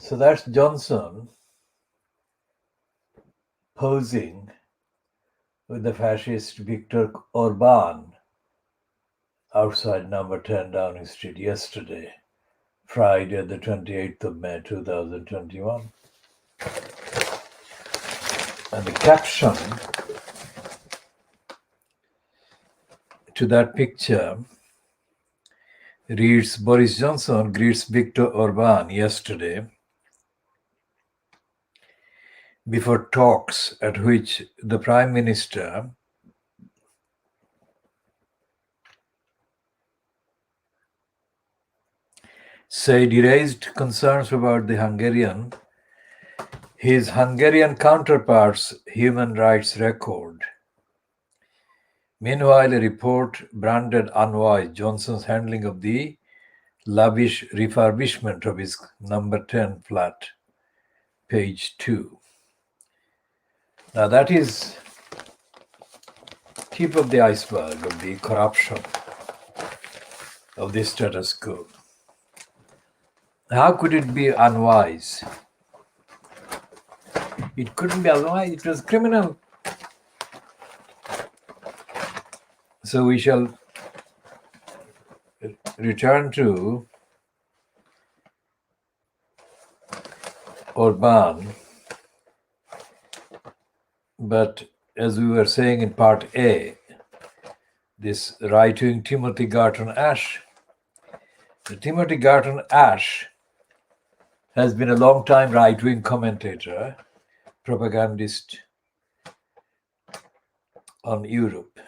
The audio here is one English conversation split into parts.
So that's Johnson posing with the fascist Viktor Orban outside number 10 Downing Street yesterday, Friday, the 28th of May 2021. And the caption to that picture reads, Boris Johnson greets Viktor Orban yesterday before talks at which the Prime Minister said he raised concerns about his Hungarian counterpart's human rights record. Meanwhile, a report branded unwise Johnson's handling of the lavish refurbishment of his number 10 flat, page 2. Now that is tip of the iceberg of the corruption of the status quo. How could it be unwise? It couldn't be unwise, it was criminal. So we shall return to Orban, but as we were saying in part A, this right-wing Timothy Garton Ash. Timothy Garton Ash has been a long-time right-wing commentator, propagandist on Europe.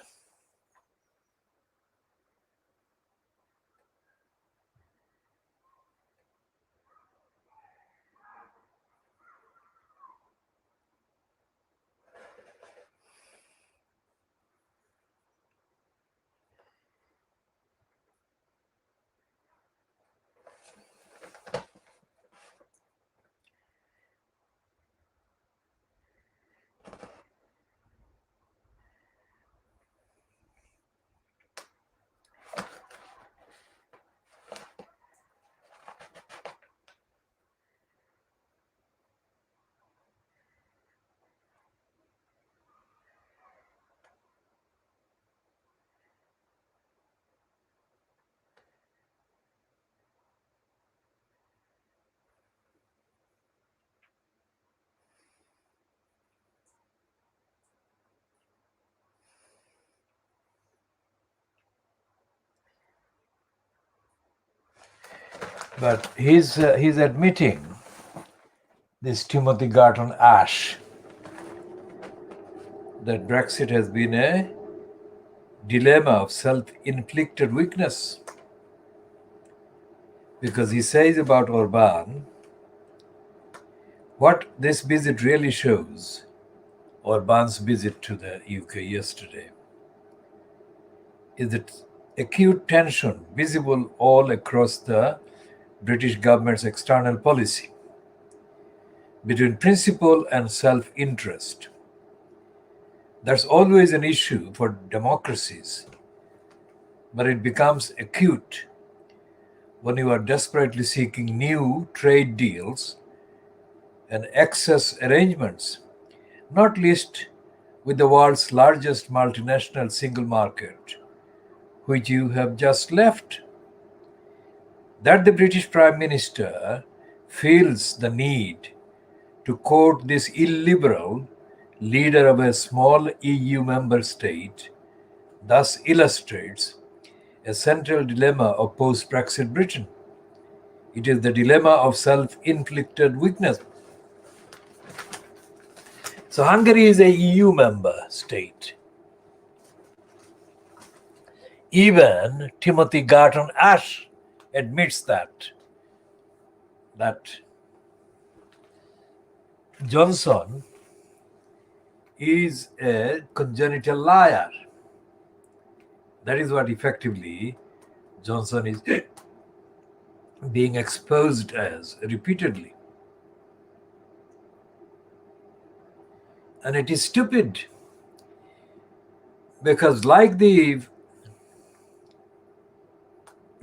But he's admitting, this Timothy Garton Ash, that Brexit has been a dilemma of self-inflicted weakness. Because he says about Orban, what this visit really shows, Orban's visit to the UK yesterday, is that acute tension visible all across the British government's external policy between principle and self-interest. That's always an issue for democracies, but it becomes acute when you are desperately seeking new trade deals and access arrangements, not least with the world's largest multinational single market, which you have just left. That the British Prime Minister feels the need to quote this illiberal leader of a small EU member state thus illustrates a central dilemma of post-Brexit Britain. It is the dilemma of self-inflicted weakness. So Hungary is a EU member state. Even Timothy Garton Ash admits that Johnson is a congenital liar. That is what effectively Johnson is being exposed as repeatedly. And it is stupid because, like the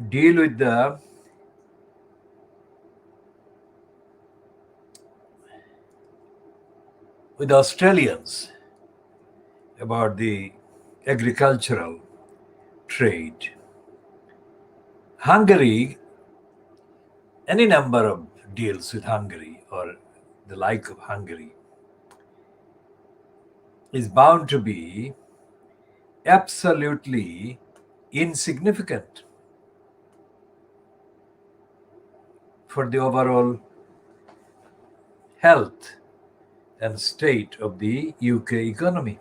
deal with the with Australians about the agricultural trade. Hungary, any number of deals with Hungary or the like of Hungary is bound to be absolutely insignificant for the overall health and state of the UK economy.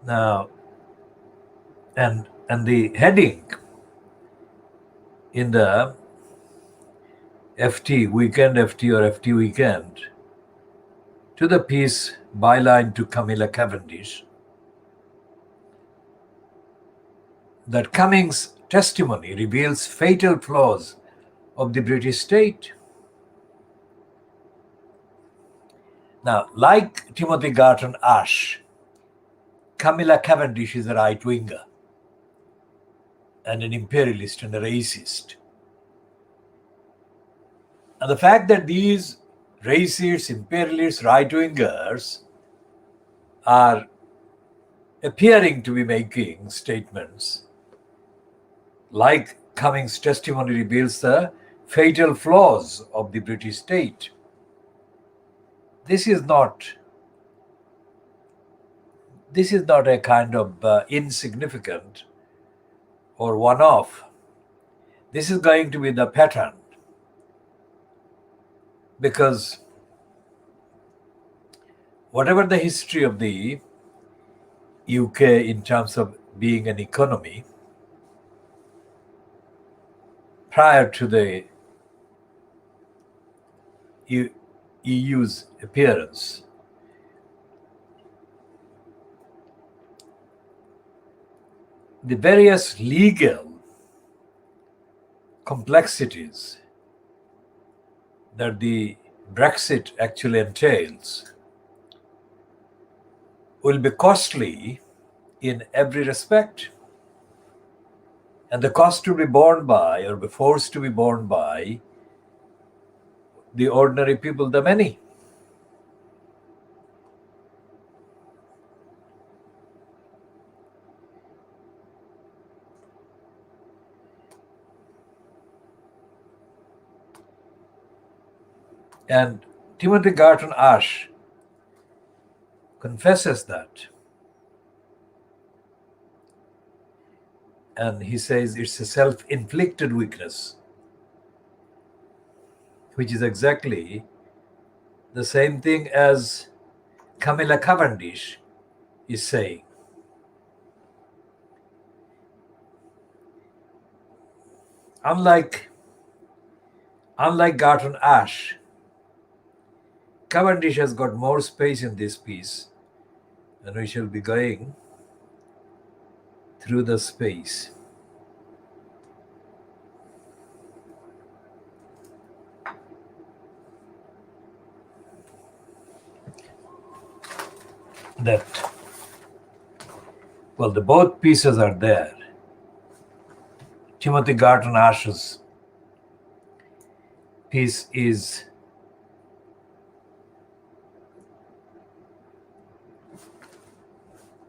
Now, and the heading in the FT weekend, FT or FT weekend, to the piece byline to Camilla Cavendish, that Cummings' testimony reveals fatal flaws of the British state. Now, like Timothy Garton Ash, Camilla Cavendish is a right-winger and an imperialist and a racist. And the fact that these racists, imperialists, right-wingers are appearing to be making statements like Cummings' testimony reveals the fatal flaws of the British state. This is not a kind of insignificant or one-off. This is going to be the pattern, because whatever the history of the UK in terms of being an economy prior to the EU's appearance, the various legal complexities that the Brexit actually entails will be costly in every respect. And the cost to be borne by, or be forced to be borne by, the ordinary people, the many. And Timothy Garton Ash confesses that. And he says it's a self-inflicted weakness, which is exactly the same thing as Camilla Cavendish is saying. Unlike Garton Ash, Cavendish has got more space in this piece, and we shall be going through the space. The both pieces are there. Timothy Garton Ash's piece is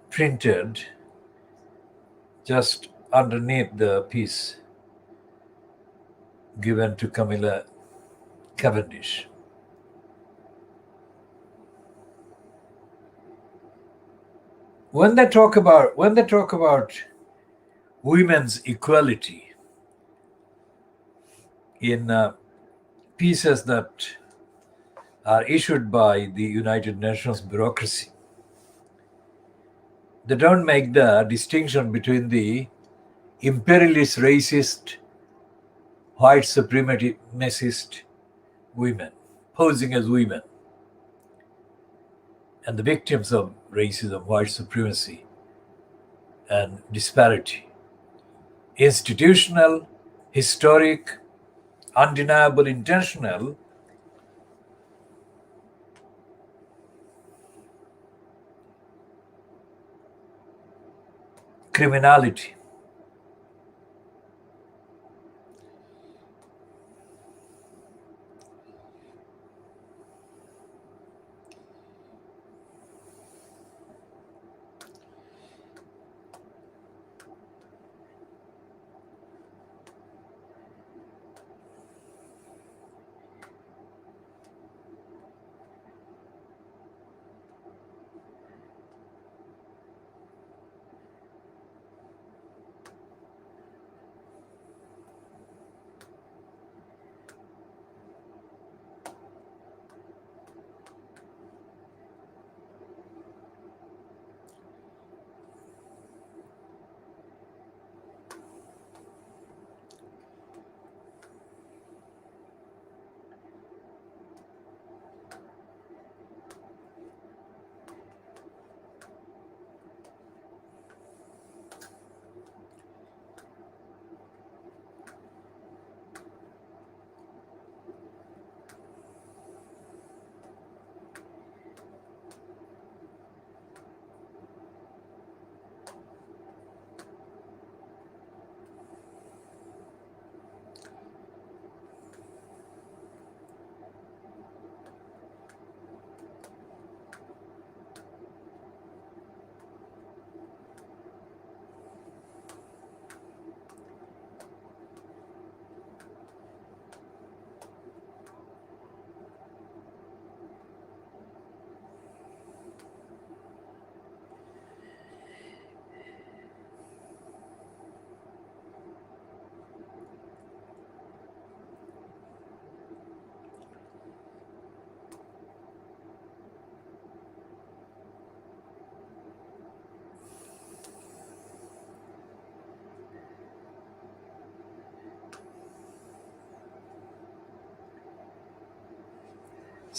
printed just underneath the piece given to Camilla Cavendish. When they talk about women's equality in pieces that are issued by the United Nations bureaucracy, they don't make the distinction between the imperialist, racist, white supremacist women posing as women and the victims of racism, white supremacy, and disparity. Institutional, historic, undeniable, intentional, criminality.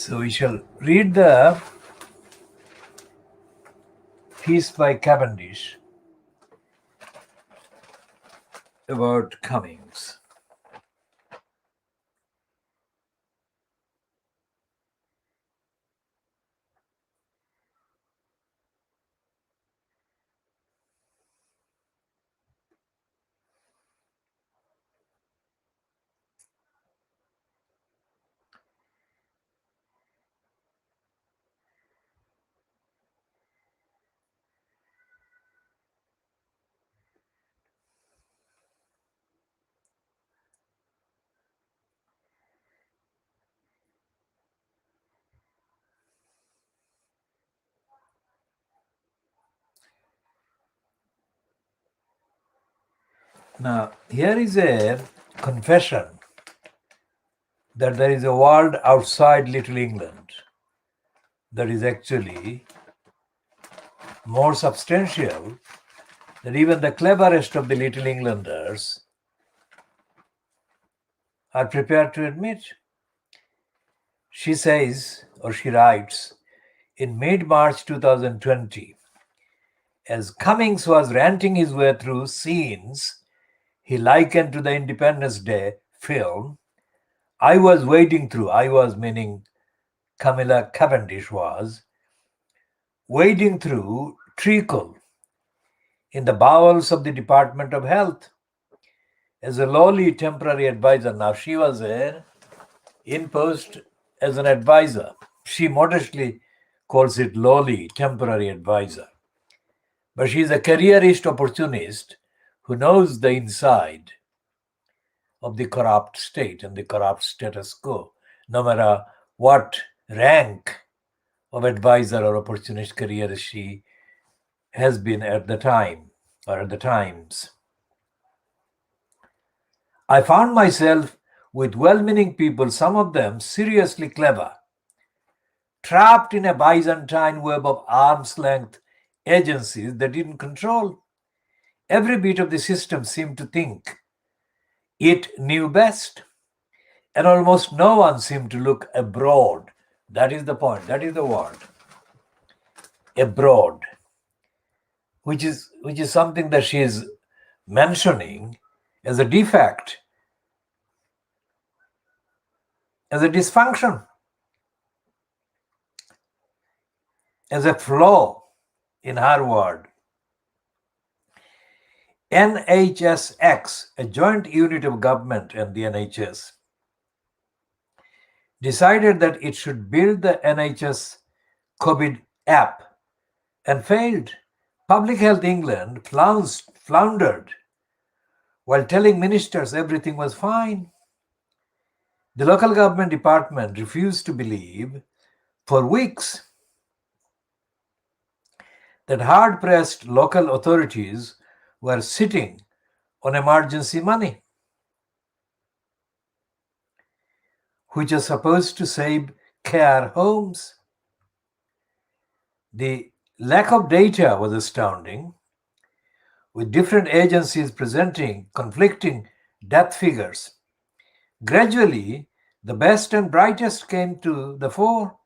So we shall read the piece by Cavendish about Cummings. Now, here is a confession that there is a world outside Little England that is actually more substantial than even the cleverest of the Little Englanders are prepared to admit. She says, or she writes, in mid-March 2020, as Cummings was ranting his way through scenes he likened to the Independence Day film, I was meaning Camilla Cavendish was, wading through treacle in the bowels of the Department of Health as a lowly temporary advisor. Now, she was in post as an advisor. She modestly calls it lowly temporary advisor. But she's a careerist opportunist who knows the inside of the corrupt state and the corrupt status quo, no matter what rank of advisor or opportunist career she has been at the time or at the times. I found myself with well-meaning people, some of them seriously clever, trapped in a Byzantine web of arm's-length agencies that didn't control. Every bit of the system seemed to think it knew best, and almost no one seemed to look abroad. That is the point, that is the word, abroad, which is something that she is mentioning as a defect, as a dysfunction, as a flaw in her word. NHSX, a joint unit of government and the NHS, decided that it should build the NHS COVID app and failed. Public Health England floundered while telling ministers everything was fine. The local government department refused to believe for weeks that hard-pressed local authorities were sitting on emergency money, which is supposed to save care homes. The lack of data was astounding, with different agencies presenting conflicting death figures. Gradually, the best and brightest came to the fore,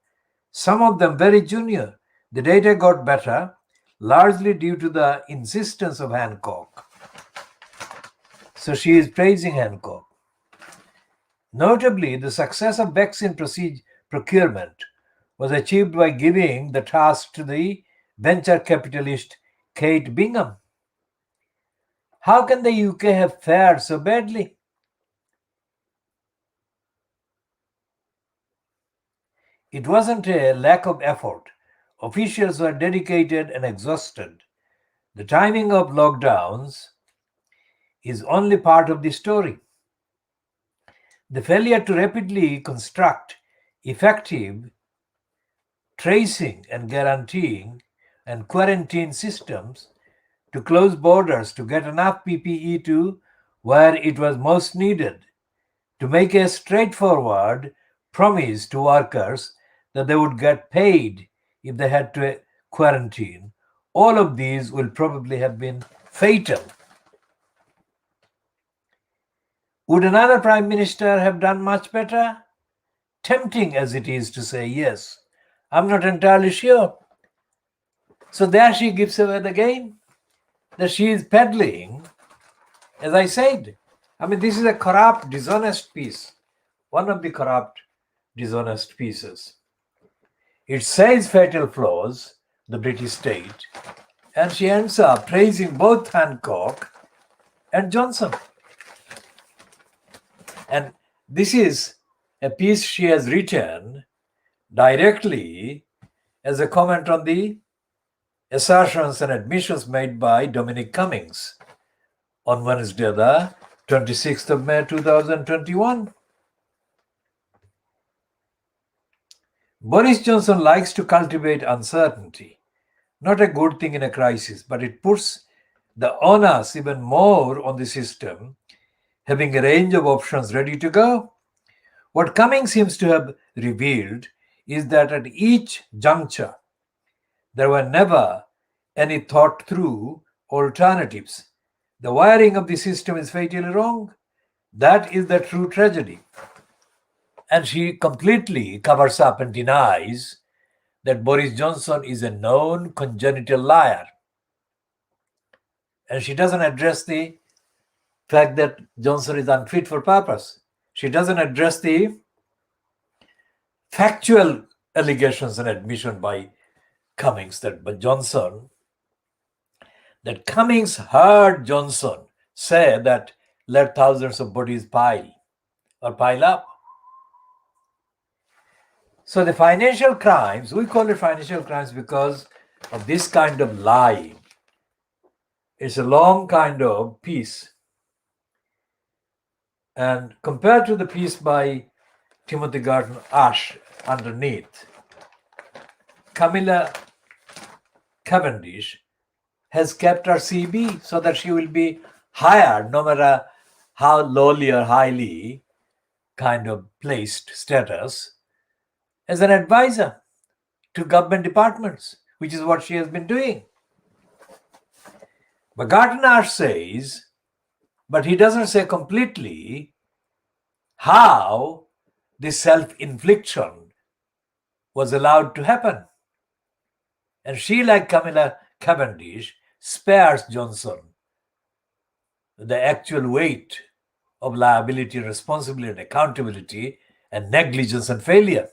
some of them very junior. The data got better, largely due to the insistence of Hancock. So she is praising Hancock. Notably, the success of vaccine procurement was achieved by giving the task to the venture capitalist Kate Bingham. How can the UK have fared so badly? It wasn't a lack of effort. Officials were dedicated and exhausted. The timing of lockdowns is only part of the story. The failure to rapidly construct effective tracing and guaranteeing and quarantine systems to close borders, to get enough PPE to where it was most needed, to make a straightforward promise to workers that they would get paid if they had to quarantine. All of these will probably have been fatal. Would another prime minister have done much better? tempting as it is to say yes, I'm not entirely sure. So there she gives away the game, that she is peddling, as I said. I mean, this is a corrupt, dishonest piece, one of the corrupt, dishonest pieces. It says fatal flaws, the British state, and she ends up praising both Hancock and Johnson. And this is a piece she has written directly as a comment on the assertions and admissions made by Dominic Cummings on Wednesday, the 26th of May 2021. Boris Johnson likes to cultivate uncertainty, not a good thing in a crisis, but it puts the onus even more on the system, having a range of options ready to go. What Cummings seems to have revealed is that at each juncture, there were never any thought through alternatives. The wiring of the system is fatally wrong. That is the true tragedy. And she completely covers up and denies that Boris Johnson is a known congenital liar. And she doesn't address the fact that Johnson is unfit for purpose. She doesn't address the factual allegations and admission by Cummings that Cummings heard Johnson say that let thousands of bodies pile up. So the financial crimes, we call it financial crimes because of this kind of lie. It's a long kind of piece. And compared to the piece by Timothy Garton Ash underneath, Camilla Cavendish has kept her CB so that she will be hired no matter how lowly or highly kind of placed status as an advisor to government departments, which is what she has been doing. But Garton Ash says, but he doesn't say completely how this self-infliction was allowed to happen. And she, like Camilla Cavendish, spares Johnson the actual weight of liability, responsibility, and accountability, and negligence and failure.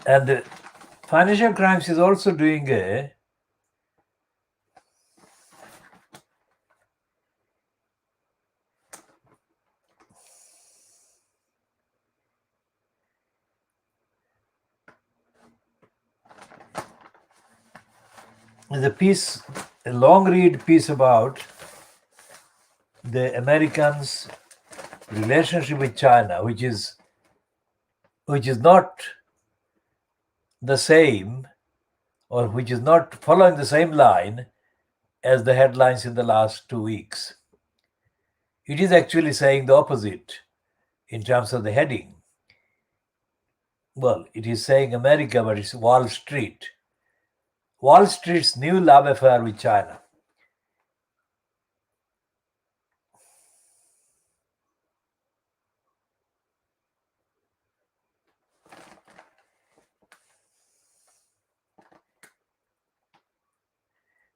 And the financial crimes is also doing the piece, a long read piece about the Americans' relationship with China, which is not the same, or which is not following the same line as the headlines in the last 2 weeks. It is actually saying the opposite in terms of the heading. Well, it is saying America, but it's Wall Street. Wall Street's new love affair with China.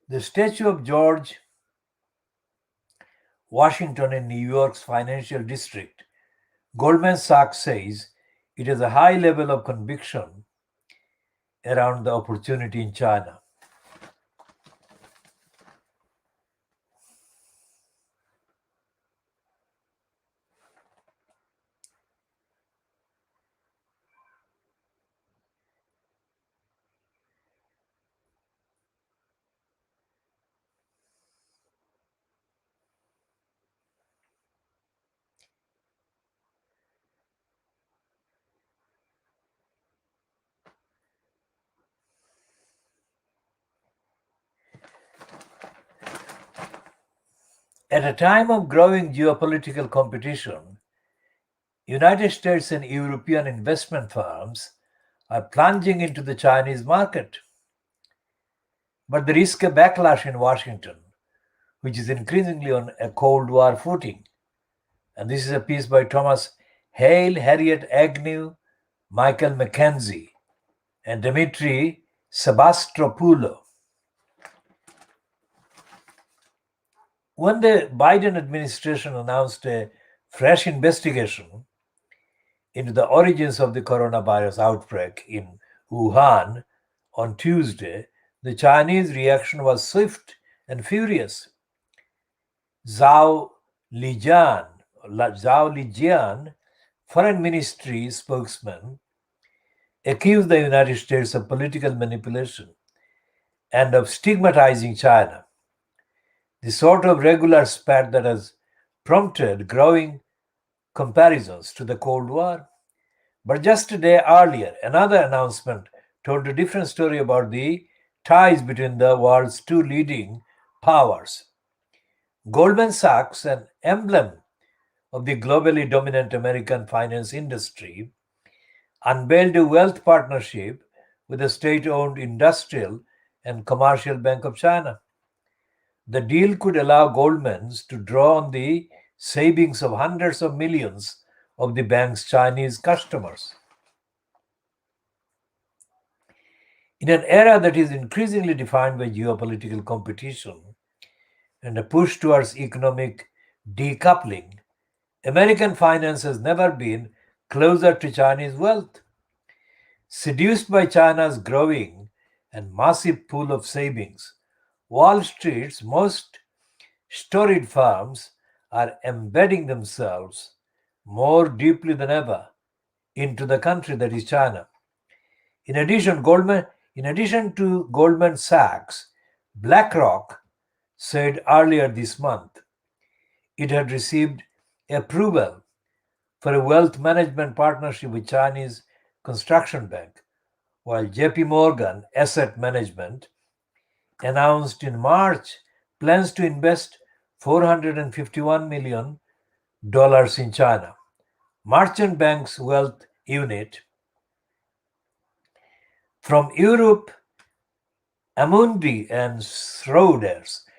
The statue of George Washington in New York's financial district, Goldman Sachs says it has a high level of conviction around the opportunity in China. At a time of growing geopolitical competition, United States and European investment firms are plunging into the Chinese market. but they risk a backlash in Washington, which is increasingly on a Cold War footing. And this is a piece by Thomas Hale, Harriet Agnew, Michael McKenzie, and Dimitri Sebastopoulos. When the Biden administration announced a fresh investigation into the origins of the coronavirus outbreak in Wuhan on Tuesday, the Chinese reaction was swift and furious. Zhao Lijian, Foreign Ministry spokesman, accused the United States of political manipulation and of stigmatizing China, the sort of regular spat that has prompted growing comparisons to the Cold War. But just a day earlier, another announcement told a different story about the ties between the world's two leading powers. Goldman Sachs, an emblem of the globally dominant American finance industry, unveiled a wealth partnership with the state-owned Industrial and Commercial Bank of China. The deal could allow Goldman's to draw on the savings of hundreds of millions of the bank's Chinese customers. In an era that is increasingly defined by geopolitical competition and a push towards economic decoupling, American finance has never been closer to Chinese wealth. Seduced by China's growing and massive pool of savings, Wall Street's most storied firms are embedding themselves more deeply than ever into the country that is China. In addition to Goldman Sachs, BlackRock said earlier this month it had received approval for a wealth management partnership with Chinese Construction Bank, while JP Morgan Asset Management announced in March plans to invest $451 million in China. Merchant Bank's wealth unit from Europe, Amundi and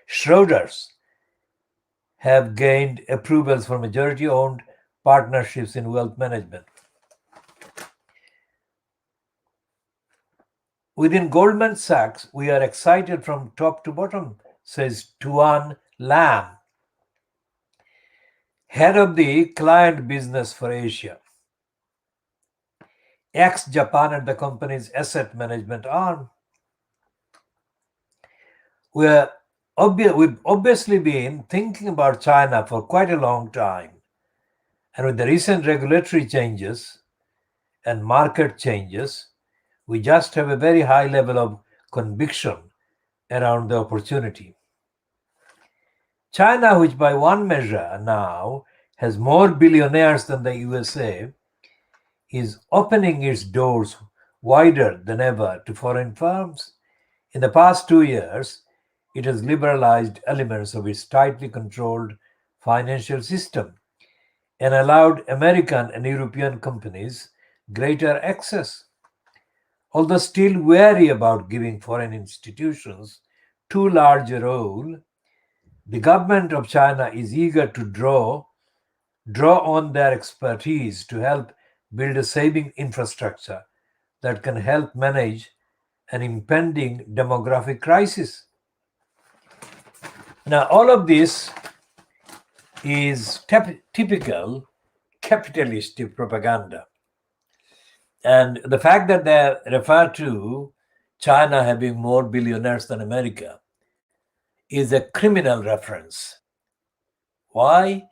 Schroders have gained approvals for majority-owned partnerships in wealth management. Within Goldman Sachs, we are excited from top to bottom, says Tuan Lam, head of the client business for Asia, ex-Japan at the company's asset management arm. We've obviously been thinking about China for quite a long time. And with the recent regulatory changes and market changes, we just have a very high level of conviction around the opportunity. China, which by one measure now has more billionaires than the USA, is opening its doors wider than ever to foreign firms. In the past 2 years, it has liberalized elements of its tightly controlled financial system and allowed American and European companies greater access. Although still wary about giving foreign institutions too large a role, the government of China is eager to draw on their expertise to help build a saving infrastructure that can help manage an impending demographic crisis. Now, all of this is typical capitalist propaganda. And the fact that they refer to China having more billionaires than America is a criminal reference. Why?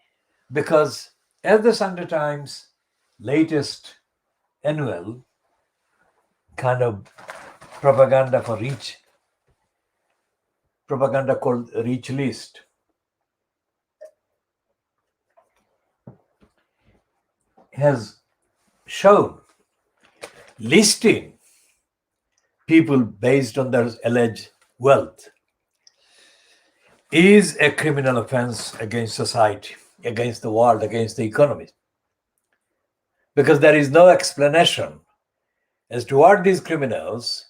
Because as the Sunday Times latest annual kind of propaganda called Reach List has shown, listing people based on their alleged wealth is a criminal offense against society, against the world, against the economy. Because there is no explanation as to what these criminals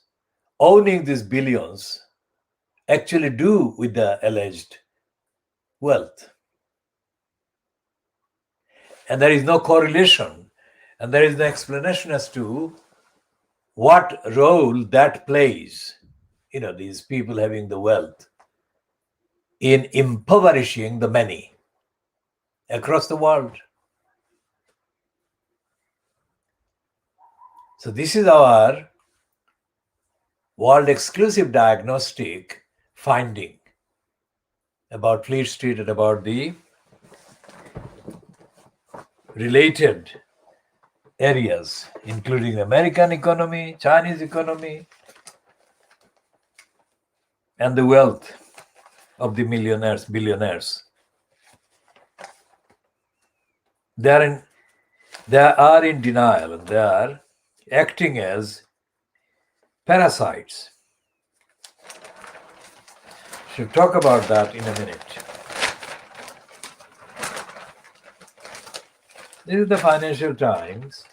owning these billions actually do with the alleged wealth. And there is no correlation, and there is no explanation as to what role that plays, these people having the wealth, in impoverishing the many across the world. So this is our world exclusive diagnostic finding about Fleet Street and about the related areas, including the American economy, Chinese economy, and the wealth of the millionaires, billionaires. They are in denial, and they are acting as parasites. We'll talk about that in a minute. This is the Financial Times.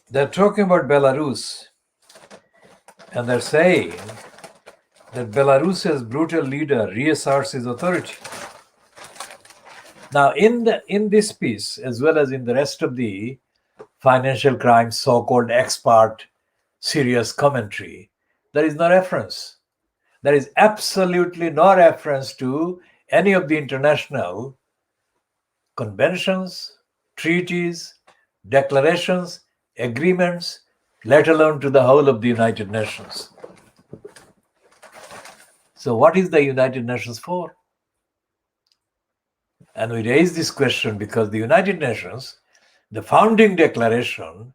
They're talking about Belarus, and they're saying that Belarus's brutal leader reasserts his authority. Now, in this piece, as well as in the rest of the financial crimes so-called expert serious commentary, there is no reference. There is absolutely no reference to any of the international conventions, treaties, declarations, agreements, let alone to the whole of the United Nations. So what is the United Nations for? And we raise this question because the United Nations, the founding declaration,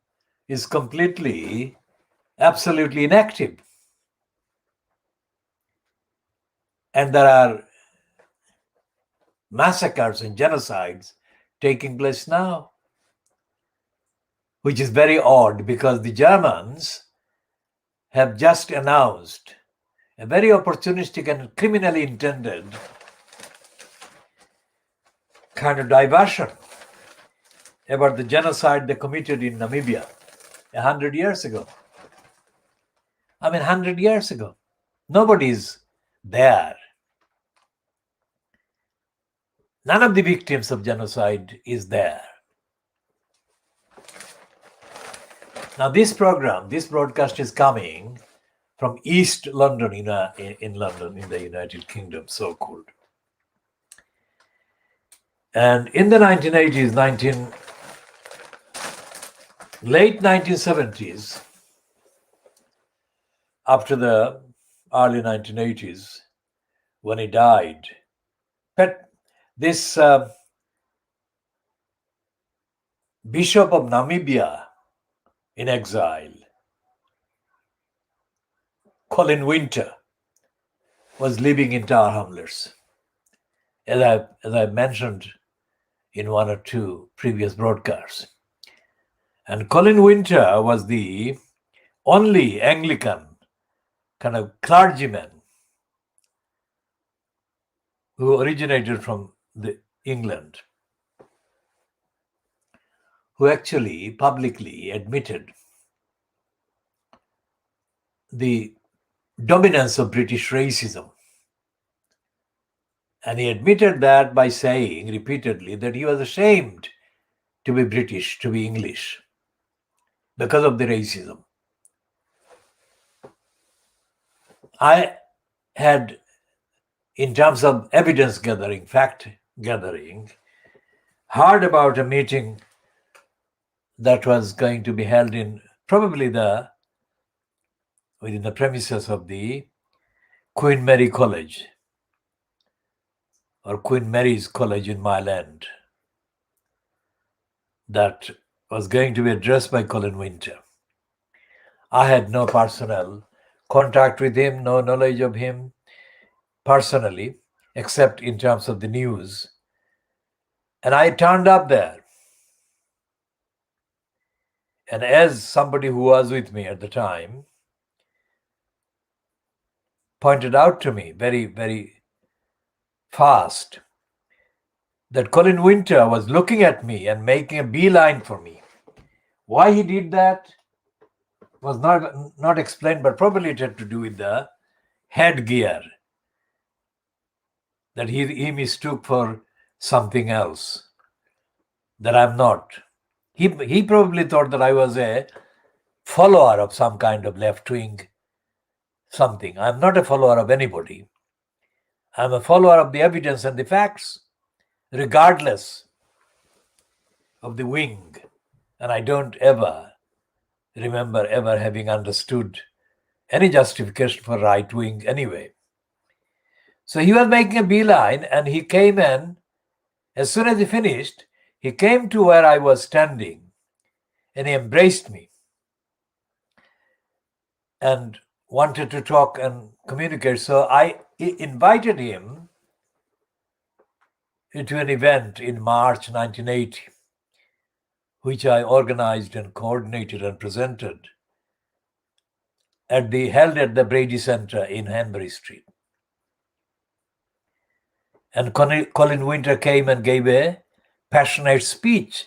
is completely, absolutely inactive. And there are massacres and genocides taking place now, which is very odd because the Germans have just announced a very opportunistic and criminally intended kind of diversion about the genocide they committed in Namibia 100 years ago. 100 years ago. Nobody's there. None of the victims of genocide is there. Now this broadcast is coming from East London in London, in the United Kingdom, so-called. And in the 1980s, late 1970s, after the early 1980s, when he died, this Bishop of Namibia in exile, Colin Winter, was living in Tower Hamlets, as I mentioned in one or two previous broadcasts. And Colin Winter was the only Anglican kind of clergyman who originated from England, who actually publicly admitted the dominance of British racism. And he admitted that by saying repeatedly that he was ashamed to be British, to be English, because of the racism. I had, in terms of evidence gathering, fact gathering, heard about a meeting that was going to be held in probably within the premises of the Queen Mary College, or Queen Mary's College in Mile End, that was going to be addressed by Colin Winter. I had no personal contact with him, no knowledge of him personally, except in terms of the news. And I turned up there. And as somebody who was with me at the time pointed out to me very, very fast, that Colin Winter was looking at me and making a beeline for me. Why he did that was not explained, but probably it had to do with the headgear that he mistook for something else that I'm not. He probably thought that I was a follower of some kind of left-wing something. I'm not a follower of anybody. I'm a follower of the evidence and the facts, regardless of the wing. And I don't ever remember ever having understood any justification for right wing anyway. So he was making a beeline, and he came in. As soon as he finished, he came to where I was standing and he embraced me and wanted to talk and communicate. So I invited him to an event in March 1980, which I organized and coordinated and presented held at the Brady Center in Hanbury Street. And Colin Winter came and gave a passionate speech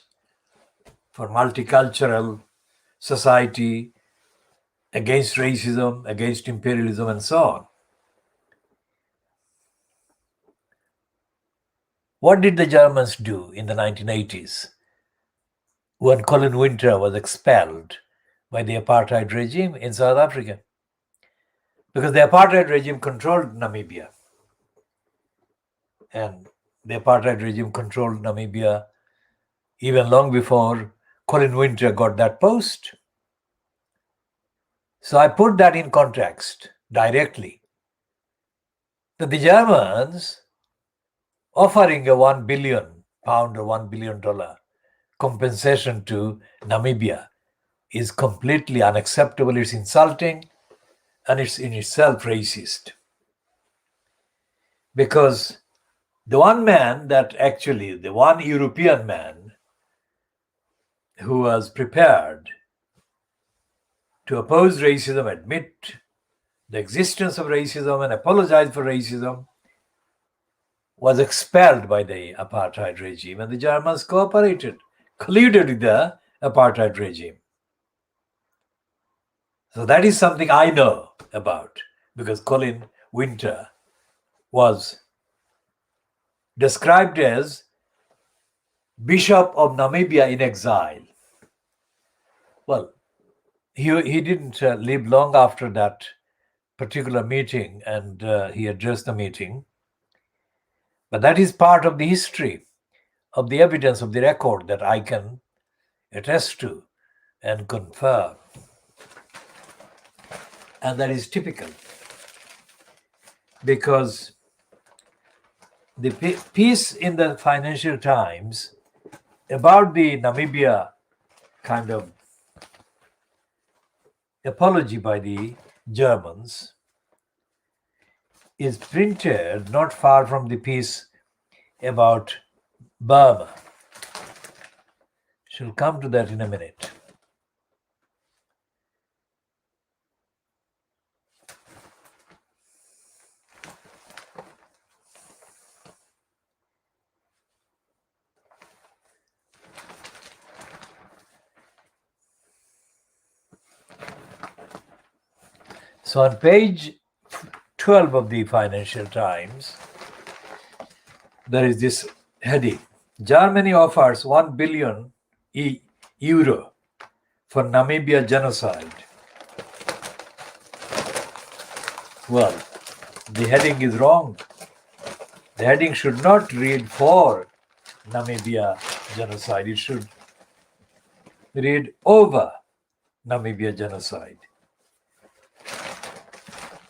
for multicultural society, against racism, against imperialism, and so on. What did the Germans do in the 1980s when Colin Winter was expelled by the apartheid regime in South Africa? Because the apartheid regime controlled Namibia. And the apartheid regime controlled Namibia even long before Colin Winter got that post. So I put that in context directly. That the Germans offering a £1 billion or $1 billion compensation to Namibia is completely unacceptable. It's insulting, and it's in itself racist. Because the one European man who was prepared to oppose racism, admit the existence of racism, and apologize for racism, was expelled by the apartheid regime, and the Germans colluded with the apartheid regime. So that is something I know about, because Colin Winter was described as Bishop of Namibia in exile. Well, he didn't live long after that particular meeting, and he addressed the meeting. But that is part of the history, of the evidence, of the record that I can attest to and confirm. And that is typical, because the piece in the Financial Times about the Namibia kind of apology by the Germans is printed not far from the piece about Burma. She'll come to that in a minute. So on page 12 of the Financial Times, there is this heading: Germany offers €1 billion for Namibia genocide. Well, the heading is wrong. The heading should not read for Namibia genocide. It should read over Namibia genocide.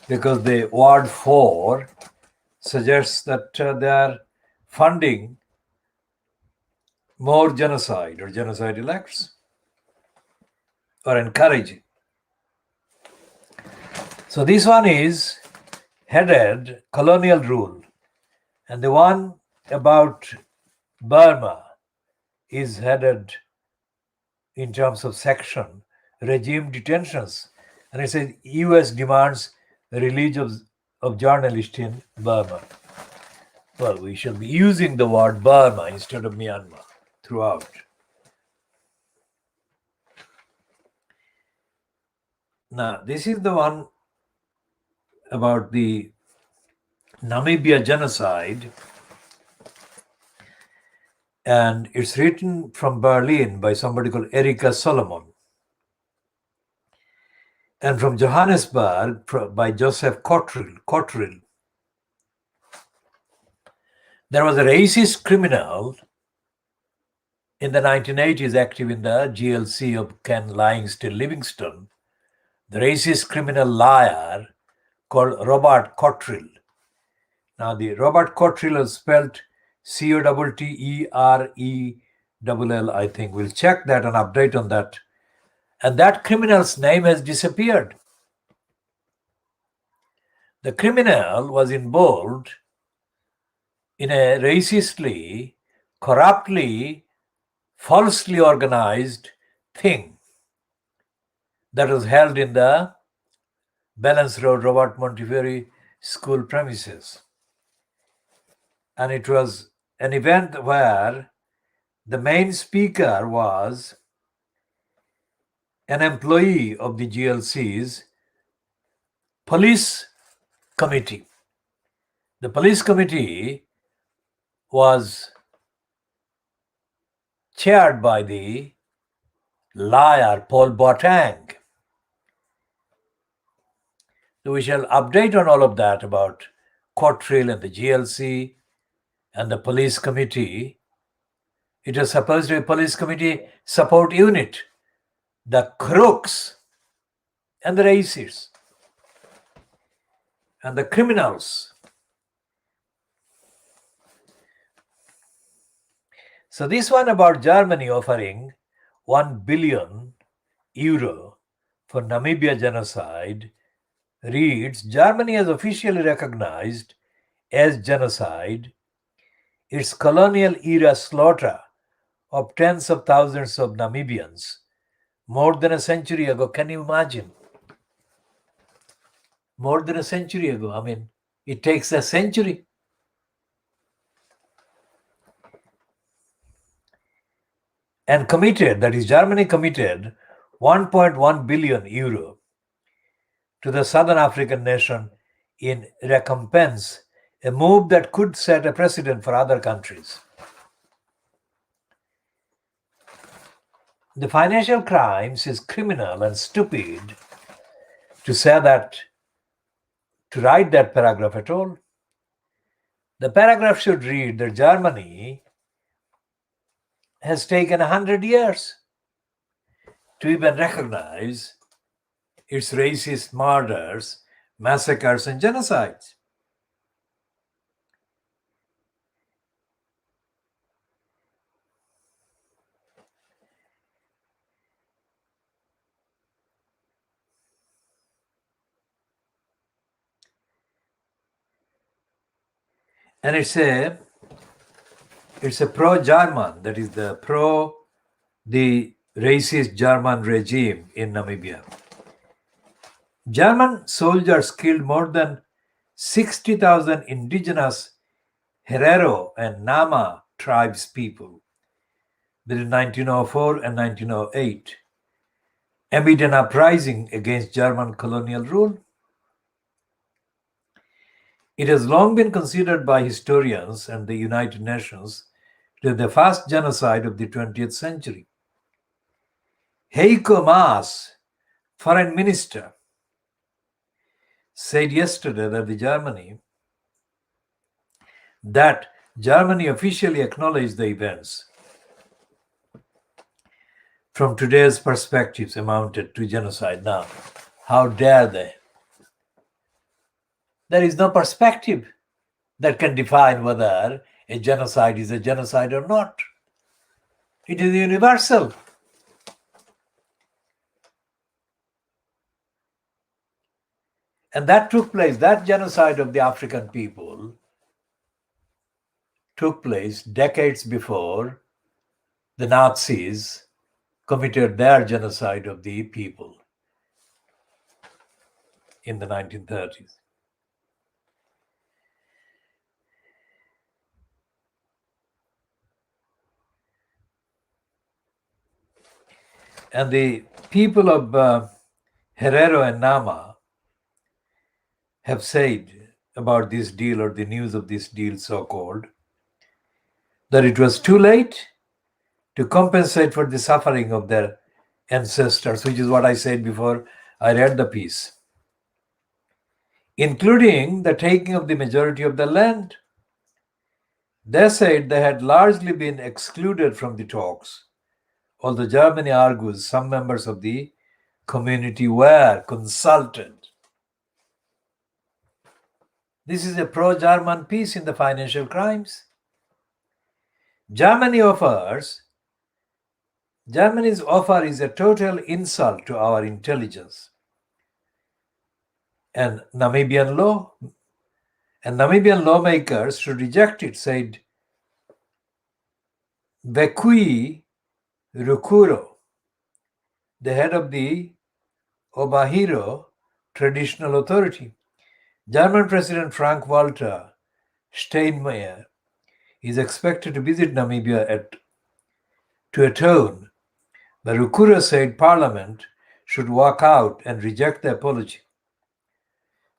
Because the word for suggests that they are funding more genocide or genocidal acts, or encouraging. So this one is headed colonial rule, and the one about Burma is headed in terms of section, regime detentions. And it says US demands the release of journalists in Burma. Well, we shall be using the word Burma instead of Myanmar throughout. Now, this is the one about the Namibia genocide, and it's written from Berlin by somebody called Erika Solomon, and from Johannesburg by Joseph Cottrell. There was a racist criminal in the 1980s active in the GLC of Ken Livingstone Livingston, the racist criminal liar called Robert Cottrell. Now, the Robert Cottrell is spelled Cotterell, I think. We'll check that and update on that. And that criminal's name has disappeared. The criminal was involved in a racistly, corruptly, falsely organized thing that was held in the Balance Road Robert Montefiore School premises. And it was an event where the main speaker was an employee of the GLC's police committee. The police committee was chaired by the liar Paul Boateng. So we shall update on all of that about Cottrell and the GLC and the police committee. It was supposed to be a police committee support unit. The crooks and the racists and the criminals. So this one about Germany offering €1 billion for Namibia genocide reads, Germany has officially recognized as genocide its colonial era slaughter of tens of thousands of Namibians more than a century ago. Can you imagine? More than a century ago. I mean, it takes a century. And committed, that is, Germany committed €1.1 billion to the Southern African nation in recompense, a move that could set a precedent for other countries. The financial crimes is criminal and stupid to say that, to write that paragraph at all. The paragraph should read that Germany has taken 100 years to even recognize its racist murders, massacres, and genocides. And it's a pro-German, that is the racist German regime in Namibia. German soldiers killed more than 60,000 indigenous Herero and Nama tribes people between 1904 and 1908 amid an uprising against German colonial rule. It has long been considered by historians and the United Nations to be the first genocide of the 20th century. Heiko Maas, foreign minister, said yesterday that Germany officially acknowledged the events from today's perspectives amounted to genocide. Now, how dare they? There is no perspective that can define whether a genocide is a genocide or not. It is universal. And that took place, that genocide of the African people took place decades before the Nazis committed their genocide of the people in the 1930s. And the people of Herero and Nama have said about this deal, or the news of this deal, so called, that it was too late to compensate for the suffering of their ancestors, which is what I said before I read the piece, including the taking of the majority of the land. They said they had largely been excluded from the talks, although Germany argues some members of the community were consulted. This is a pro-German piece in the Financial Crimes. Germany's offer is a total insult to our intelligence. And Namibian lawmakers should reject it, said Bekui Rukuro, the head of the Obahiro Traditional Authority. German President Frank-Walter Steinmeier is expected to visit Namibia to atone, but Rukuro said Parliament should walk out and reject the apology.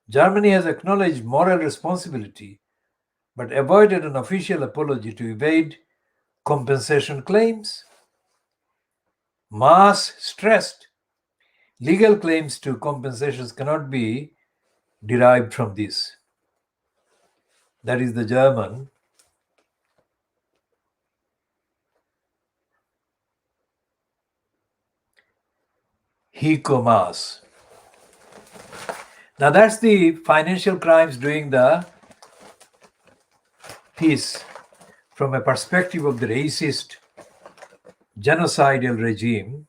Germany has acknowledged moral responsibility, but avoided an official apology to evade compensation claims. Maas stressed legal claims to compensations cannot be derived from this. That is the German Heiko Maas. Now that's the Financial Crimes doing the piece from a perspective of the racist genocidal regime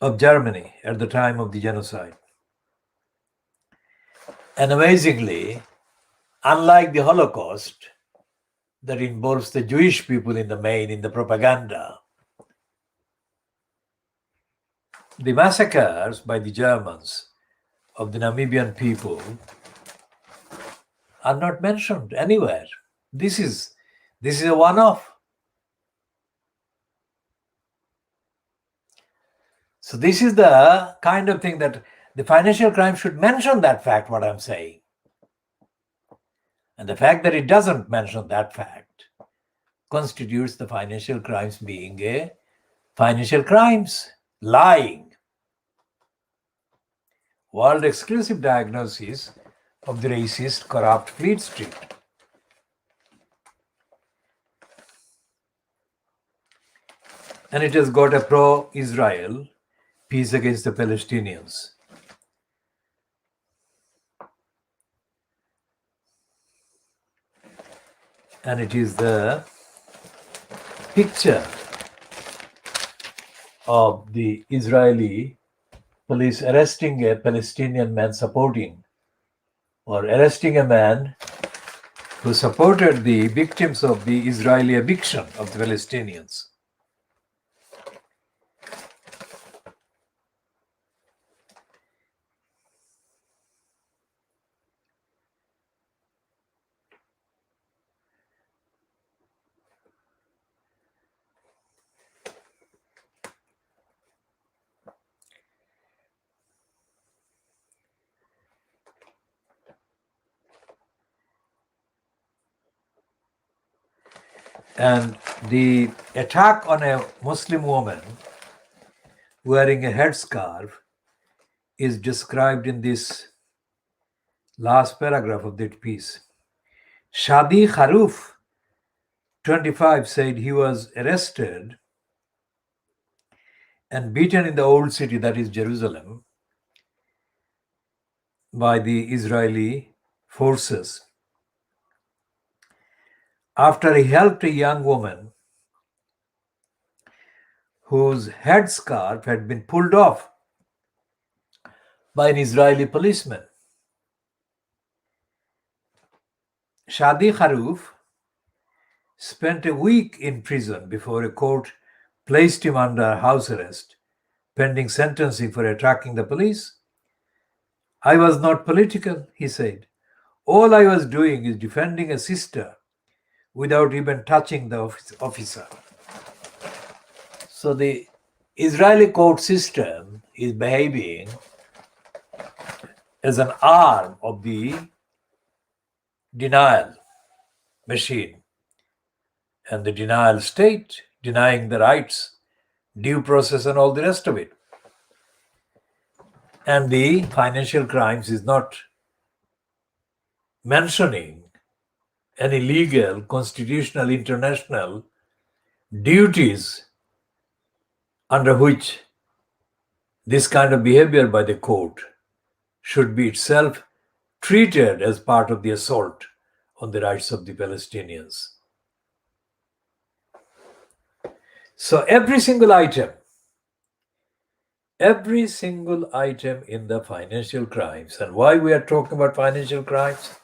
of Germany at the time of the genocide. And amazingly, unlike the Holocaust that involves the Jewish people in the main in the propaganda, the massacres by the Germans of the Namibian people are not mentioned anywhere. This is a one-off. So this is the kind of thing that the Financial Crime should mention, that fact, what I'm saying. And the fact that it doesn't mention that fact constitutes the Financial Crimes being a financial crimes, lying. World exclusive diagnosis of the racist, corrupt Fleet Street. And it has got a pro-Israel piece against the Palestinians. And it is the picture of the Israeli police arresting a Palestinian man arresting a man who supported the victims of the Israeli eviction of the Palestinians. And the attack on a Muslim woman wearing a headscarf is described in this last paragraph of that piece. Shadi Kharoof, 25, said he was arrested and beaten in the old city, that is Jerusalem, by the Israeli forces after he helped a young woman whose headscarf had been pulled off by an Israeli policeman. Shadi Kharoof spent a week in prison before a court placed him under house arrest, pending sentencing for attacking the police. I was not political, he said. All I was doing is defending a sister without even touching the officer. So the Israeli court system is behaving as an arm of the denial machine and the denial state, denying the rights, due process, and all the rest of it. And the financial crimes is not mentioning any legal, constitutional, international duties under which this kind of behavior by the court should be itself treated as part of the assault on the rights of the Palestinians. So every single item in the financial crimes, and why we are talking about financial crimes?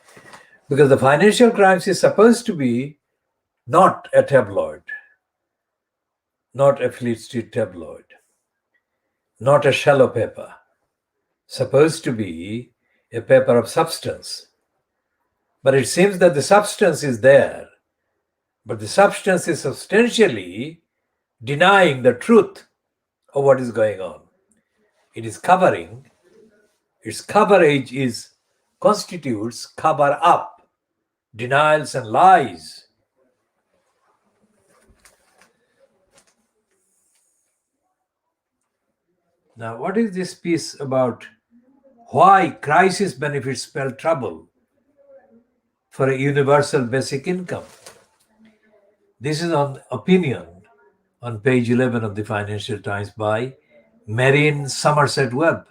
Because the financial crimes is supposed to be not a tabloid, not a Fleet Street tabloid, not a shallow paper, supposed to be a paper of substance. But it seems that the substance is there, but the substance is substantially denying the truth of what is going on. It is covering, its coverage constitutes cover up, denials and lies. Now, what is this piece about? Why crisis benefits spell trouble for a universal basic income? This is on opinion on page 11 of the Financial Times by Marion Somerset Webb.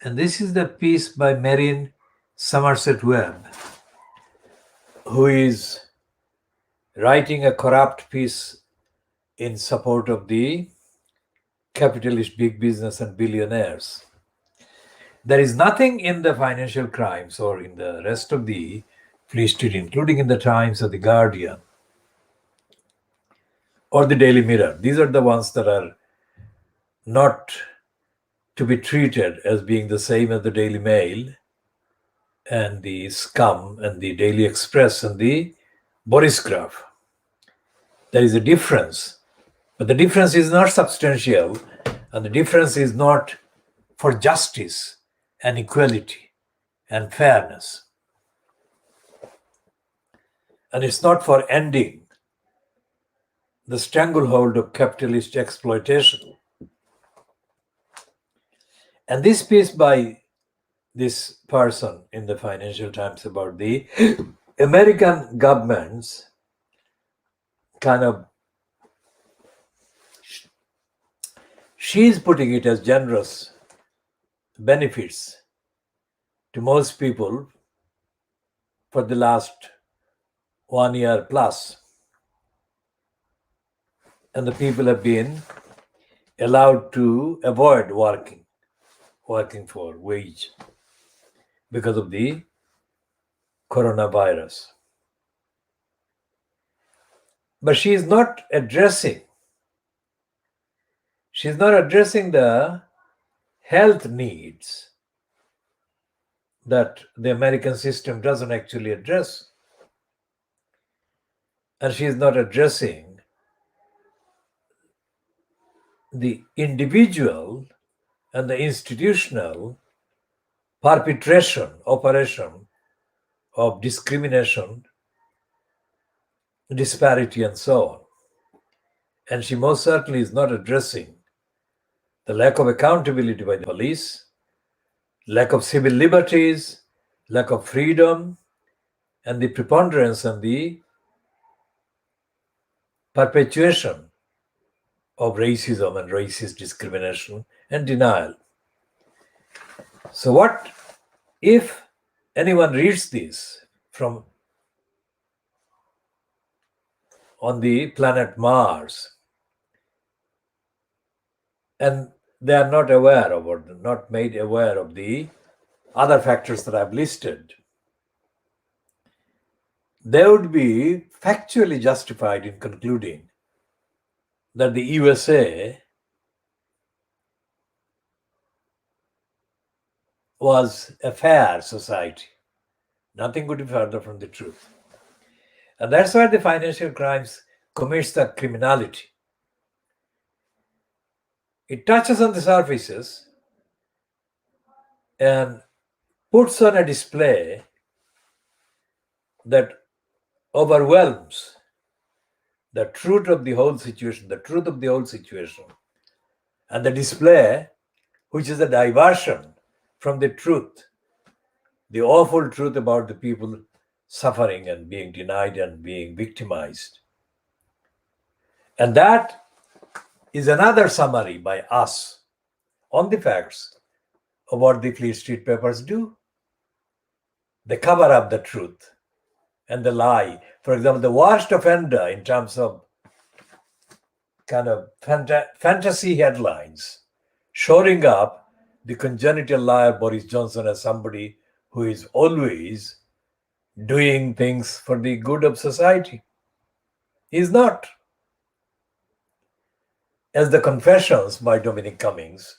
And this is the piece by Marion Somerset Webb, who is writing a corrupt piece in support of the capitalist big business and billionaires. There is nothing in the financial crimes or in the rest of the Fleet Street, including in the Times or the Guardian or the Daily Mirror. These are the ones that are not to be treated as being the same as the Daily Mail and the Scum and the Daily Express and the Boris Graph. There is a difference, but the difference is not substantial, and the difference is not for justice and equality and fairness. And it's not for ending the stranglehold of capitalist exploitation. And this piece by this person in the Financial Times about the American government's kind of, she's putting it as generous benefits to most people for the last 1 year plus. and the people have been allowed to avoid working for wage because of the coronavirus. But she's not addressing the health needs that the American system doesn't actually address. And she's not addressing the individual and the institutional operation of discrimination, disparity, and so on. And she most certainly is not addressing the lack of accountability by the police, lack of civil liberties, lack of freedom, and the preponderance and the perpetuation of racism and racist discrimination and denial. So, what if anyone reads this from on the planet Mars and they are not aware of or not made aware of the other factors that I've listed? They would be factually justified in concluding that the USA was a fair society. Nothing could be further from the truth. And that's why the financial crimes commits the criminality. It touches on the surfaces and puts on a display that overwhelms the truth of the whole situation, and the display, which is a diversion from the truth, the awful truth about the people suffering and being denied and being victimized. And that is another summary by us on the facts of what the Fleet Street papers do. They cover up the truth and the lie. For example, the worst offender in terms of kind of fantasy headlines, shoring up the congenital liar Boris Johnson as somebody who is always doing things for the good of society. He's not. As the Confessions by Dominic Cummings,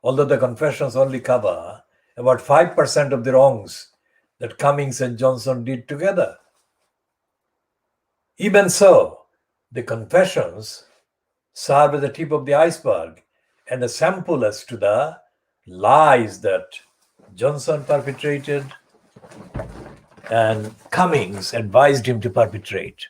although the Confessions only cover about 5% of the wrongs that Cummings and Johnson did together. Even so, the Confessions serve as the tip of the iceberg and a sample as to the lies that Johnson perpetrated and Cummings advised him to perpetrate.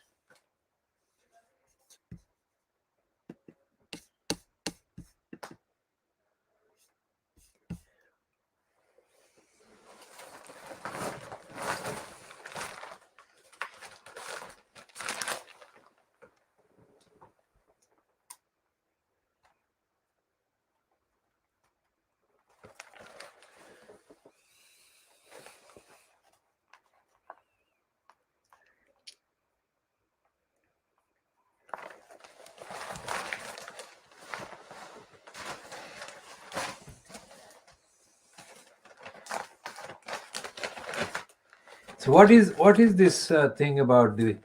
So what is this thing about the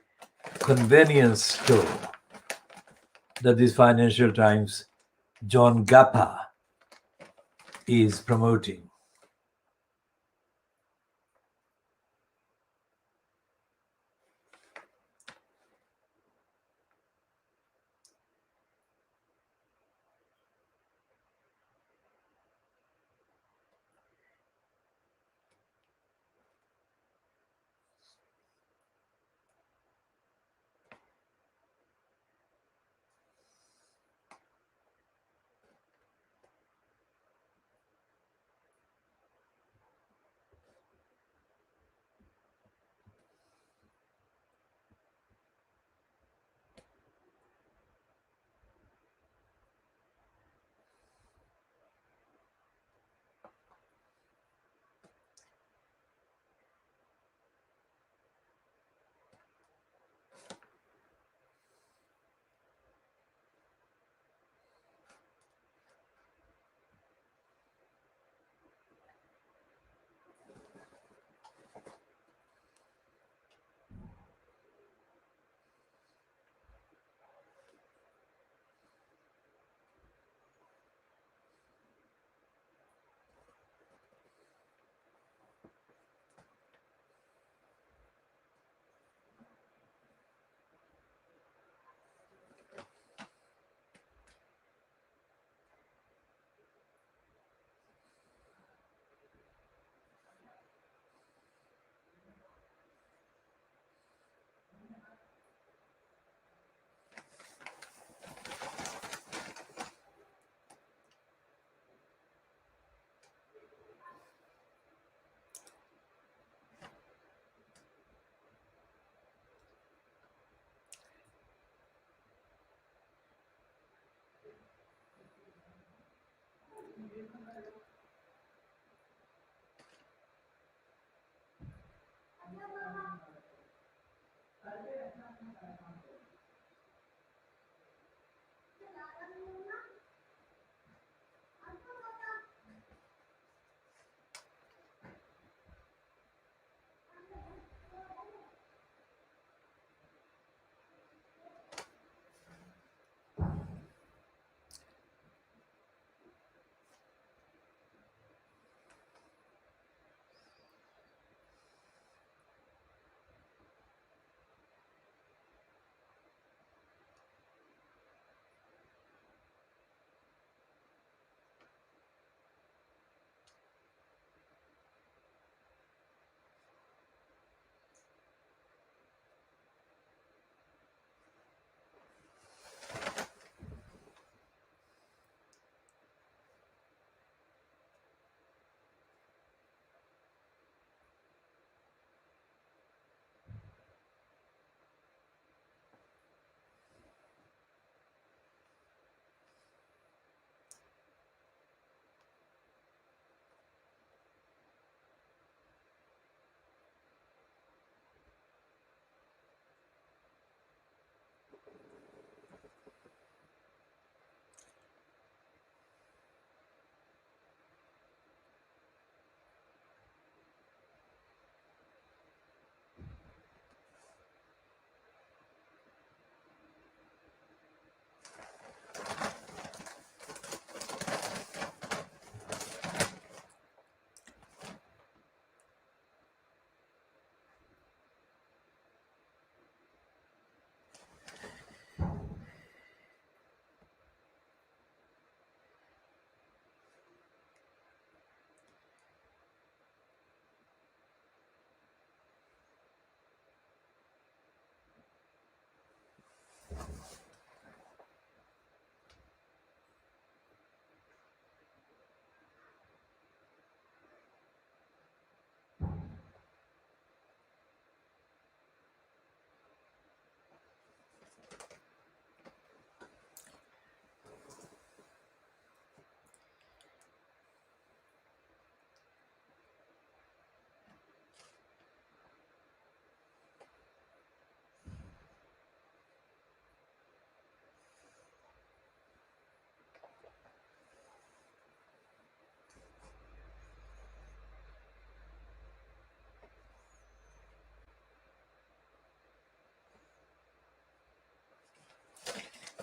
convenience store that this Financial Times John Gappa is promoting?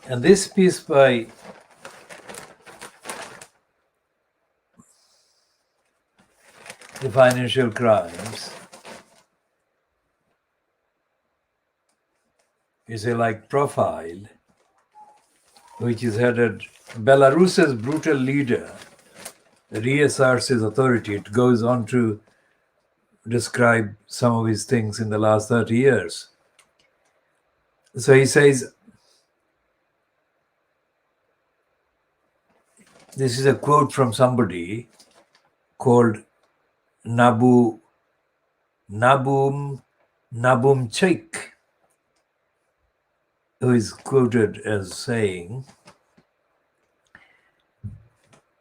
And this piece by the financial crimes is a like profile which is headed Belarus's brutal leader reasserts his authority. It goes on to describe some of his things in the last 30 years. So he says, this is a quote from somebody called Nabumchik, who is quoted as saying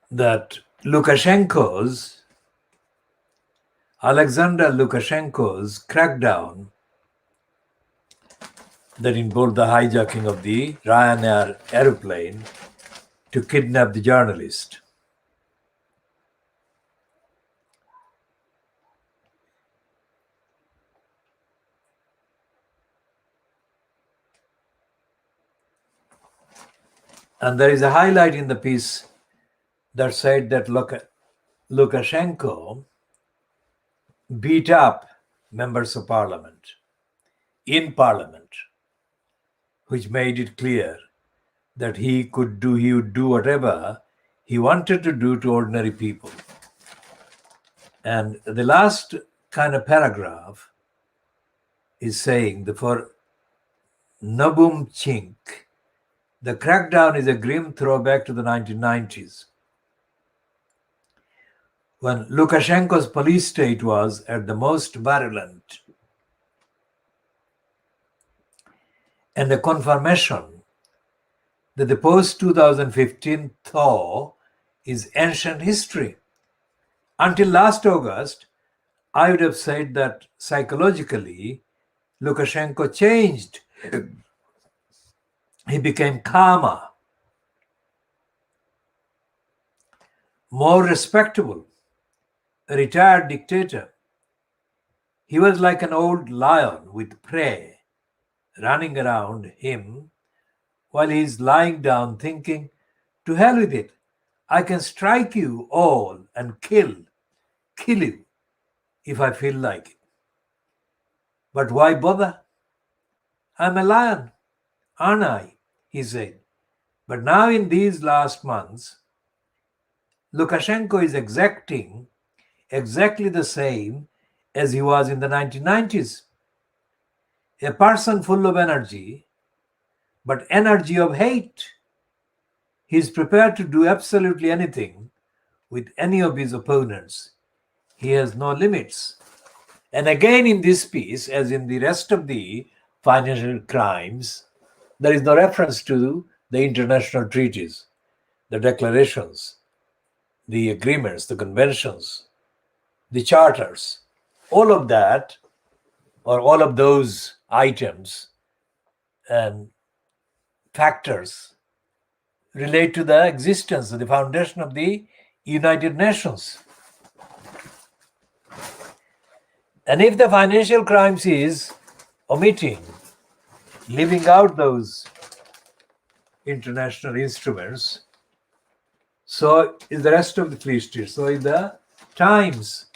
that Alexander Lukashenko's crackdown that involved the hijacking of the Ryanair aeroplane to kidnap the journalist. And there is a highlight in the piece that said that Lukashenko beat up members of parliament in parliament, which made it clear that he would do whatever he wanted to do to ordinary people. And the last kind of paragraph is saying that for Nabumchik, the crackdown is a grim throwback to the 1990s, when Lukashenko's police state was at the most virulent, and a confirmation that the post-2015 thaw is ancient history. Until last August, I would have said that psychologically, Lukashenko changed. He became calmer, more respectable, a retired dictator. He was like an old lion with prey running around him while he's lying down thinking, to hell with it. I can strike you all and kill you if I feel like it. But why bother? I'm a lion, aren't I? He said. But now, in these last months, Lukashenko is exacting exactly the same as he was in the 1990s. A person full of energy, but energy of hate. He is prepared to do absolutely anything with any of his opponents. He has no limits. And again, in this piece, as in the rest of the financial crimes, there is no reference to the international treaties, the declarations, the agreements, the conventions, the charters. All of that, or all of those items and factors, relate to the existence of the foundation of the United Nations. And if the financial crimes is omitting, leaving out those international instruments, so is the rest of the Free State, so is the Times.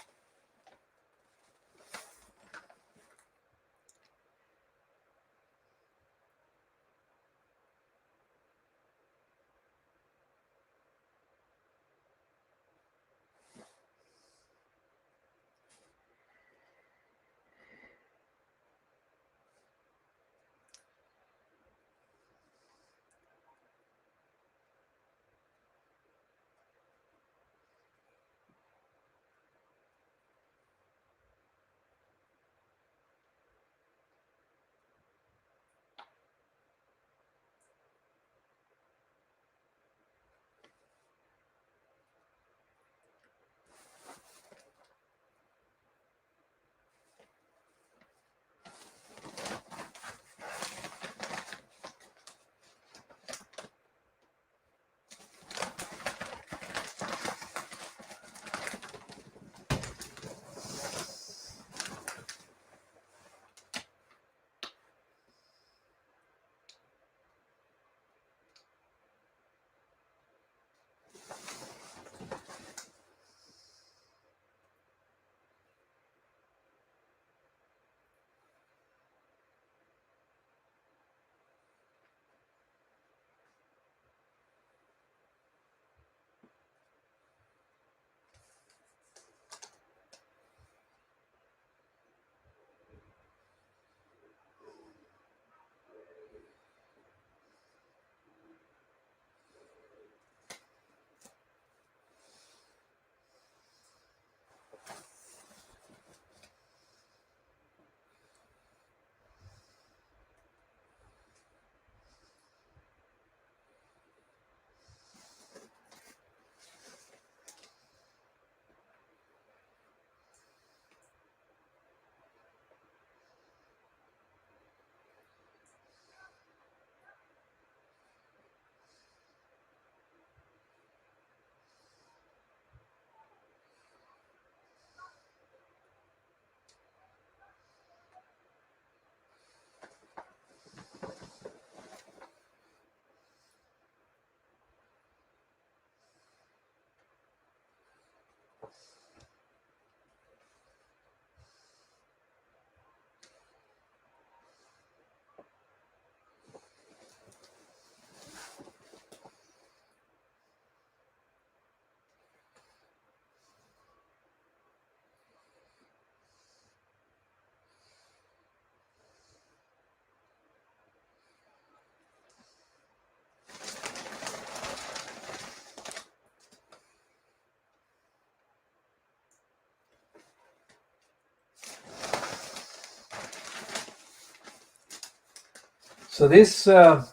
So this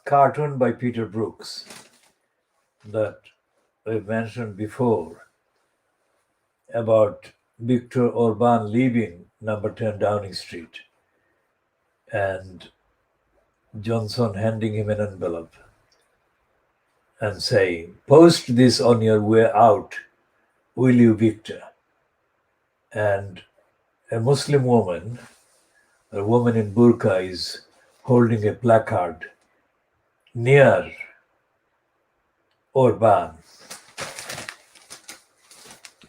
cartoon by Peter Brooks, that we mentioned before about Viktor Orban leaving number 10 Downing Street and Johnson handing him an envelope and saying, "Post this on your way out, will you, Victor?" And a Muslim woman, a woman in burqa, is holding a placard near Orban,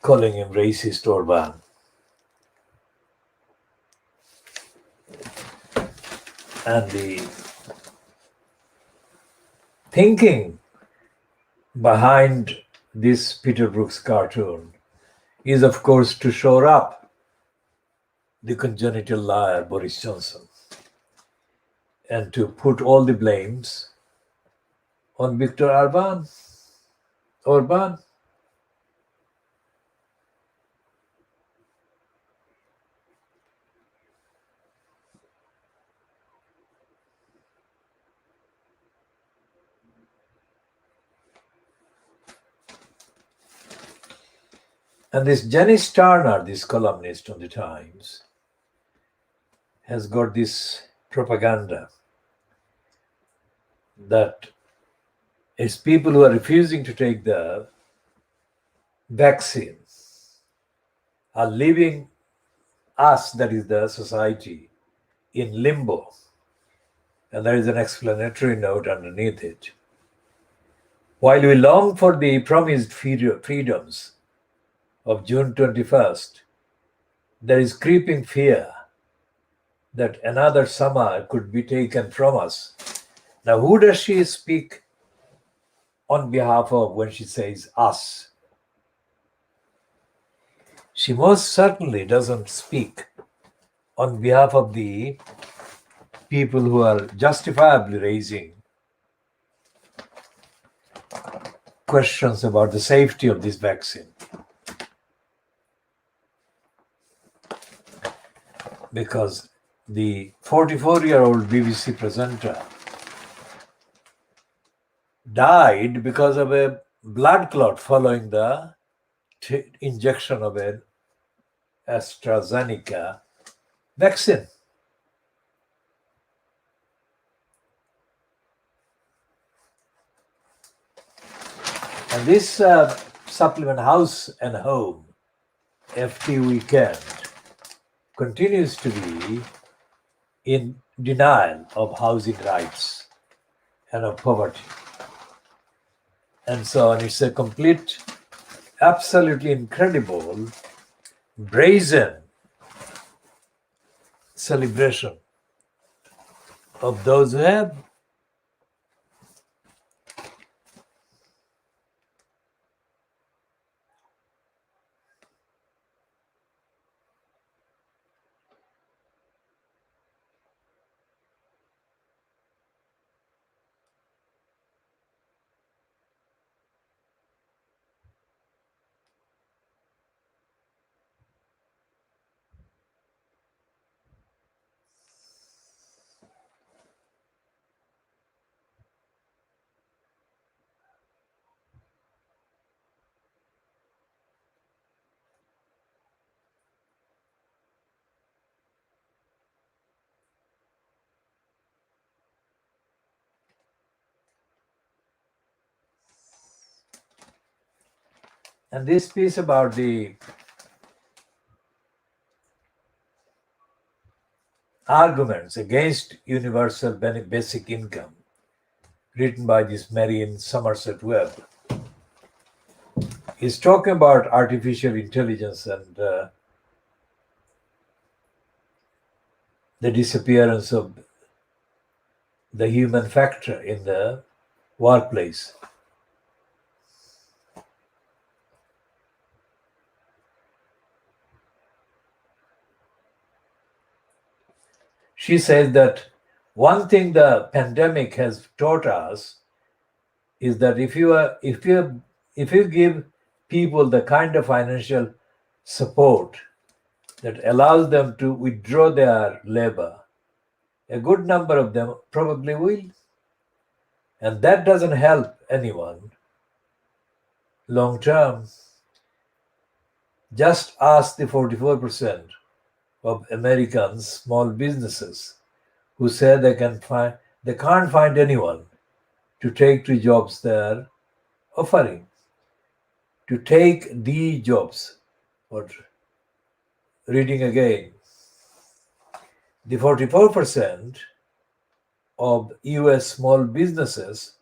calling him racist Orban. And the thinking behind this Peter Brooks cartoon is, of course, to shore up the congenital liar Boris Johnson and to put all the blames on Viktor Orban. And this Jenny Starner, this columnist on the Times, has got this propaganda that it's people who are refusing to take the vaccine are leaving us, that is the society, in limbo. And there is an explanatory note underneath it. While we long for the promised freedoms of June 21st, there is creeping fear that another summer could be taken from us. Now, who does she speak on behalf of when she says us? She most certainly doesn't speak on behalf of the people who are justifiably raising questions about the safety of this vaccine. Because the 44-year-old BBC presenter died because of a blood clot following the injection of an AstraZeneca vaccine. And this supplement, House and Home, FT Weekend, continues to be in denial of housing rights and of poverty. And so on. It's a complete, absolutely incredible, brazen celebration of those who have and this piece about the arguments against universal basic income, written by this Marion Somerset Webb, is talking about artificial intelligence and the disappearance of the human factor in the workplace. She says that one thing the pandemic has taught us is that if you give people the kind of financial support that allows them to withdraw their labor, a good number of them probably will. And that doesn't help anyone long term. Just ask the 44% of Americans small businesses who say they can't find anyone to take the jobs they're offering, to take the jobs. Or reading again, the 44% of US small businesses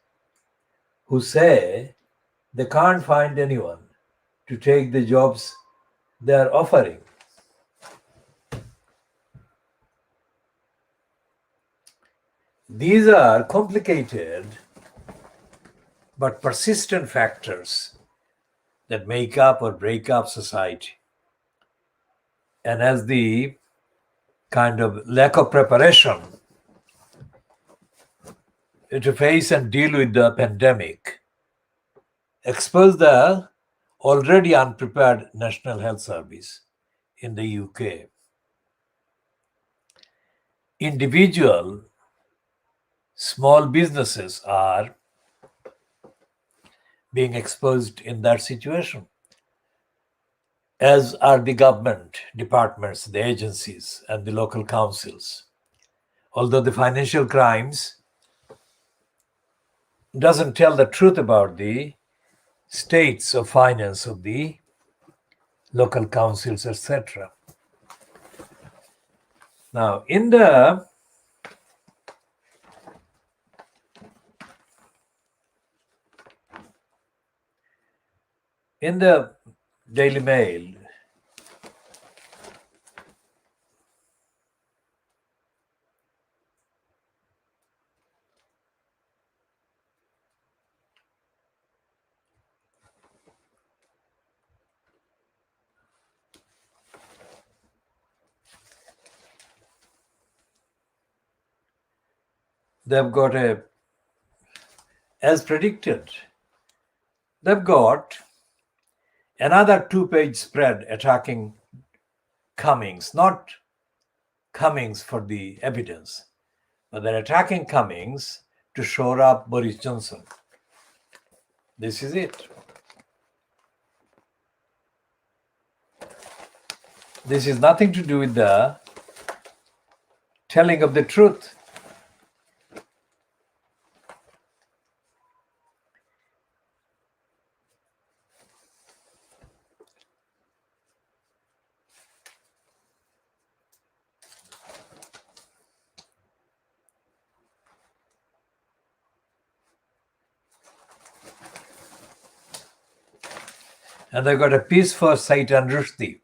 who say they can't find anyone to take the jobs they are offering. These are complicated but persistent factors that make up or break up society. And as the kind of lack of preparation to face and deal with the pandemic expose the already unprepared National Health Service in the UK. Individual small businesses are being exposed in that situation, as are the government departments, the agencies, and the local councils. Although the financial crimes doesn't tell the truth about the states of finance of the local councils, etc. Now, in the Daily Mail, they've got as predicted, they've got another two-page spread attacking Cummings, not Cummings for the evidence, but they're attacking Cummings to shore up Boris Johnson. This is it. This is nothing to do with the telling of the truth. And they've got a piece for Said and Rushdie.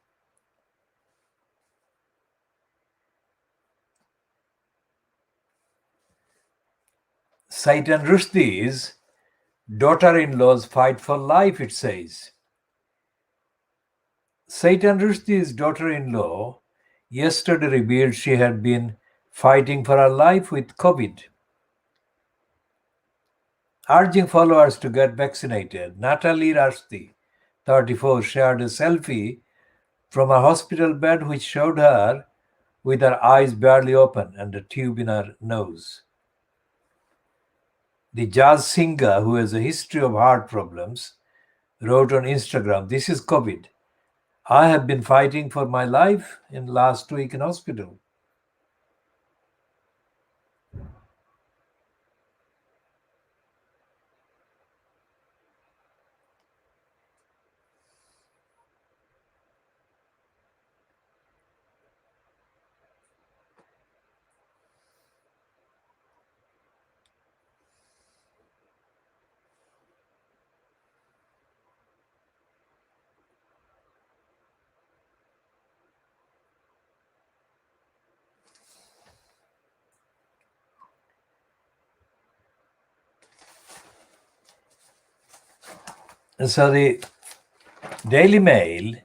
Said and Rushdie's daughter-in-law's fight for life, it says. Said and Rushdie's daughter-in-law yesterday revealed she had been fighting for her life with COVID. Urging followers to get vaccinated, Natalie Rushdie, 34, shared a selfie from her hospital bed which showed her with her eyes barely open and a tube in her nose. The jazz singer, who has a history of heart problems, wrote on Instagram, "This is COVID. I have been fighting for my life in last week in hospital." And so the Daily Mail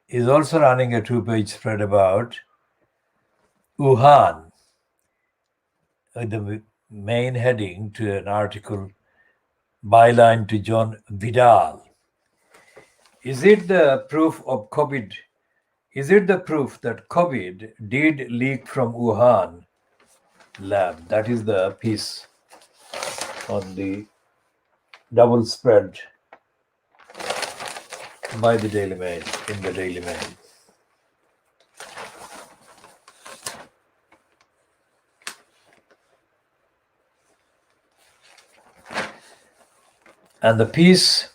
is also running a two-page spread about Wuhan, with the main heading to an article, byline to John Vidal. Is it the proof of COVID? Is it the proof that COVID did leak from Wuhan Lab. That is the piece on the double spread by the Daily Mail, in the Daily Mail. And the piece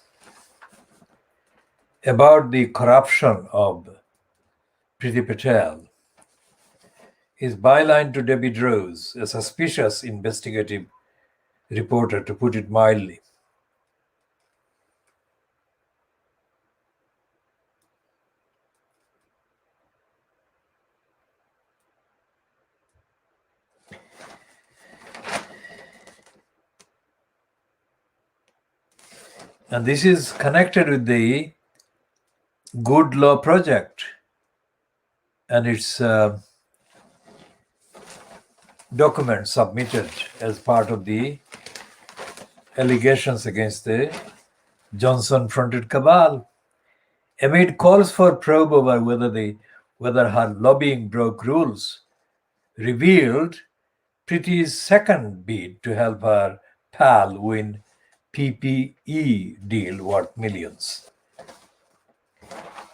about the corruption of Priti Patel is byline to David Rose, a suspicious investigative reporter, to put it mildly. And this is connected with the Good Law Project and its document submitted as part of the allegations against the Johnson-fronted cabal. Amid calls for probe over whether her lobbying broke rules, revealed Priti's second bid to help her pal win PPE deal worth millions.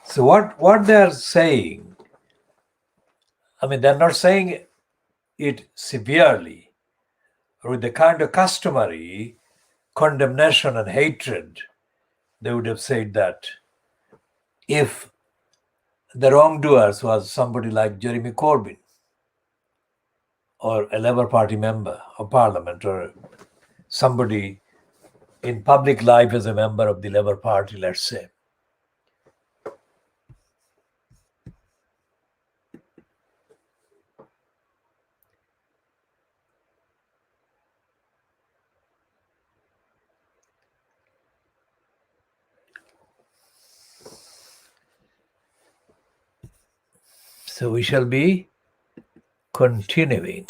So what they're saying, I mean, they're not saying it severely or with the kind of customary condemnation and hatred. They would have said that if the wrongdoers was somebody like Jeremy Corbyn or a Labour Party member of Parliament or somebody in public life as a member of the Labour Party, let's say. So we shall be continuing.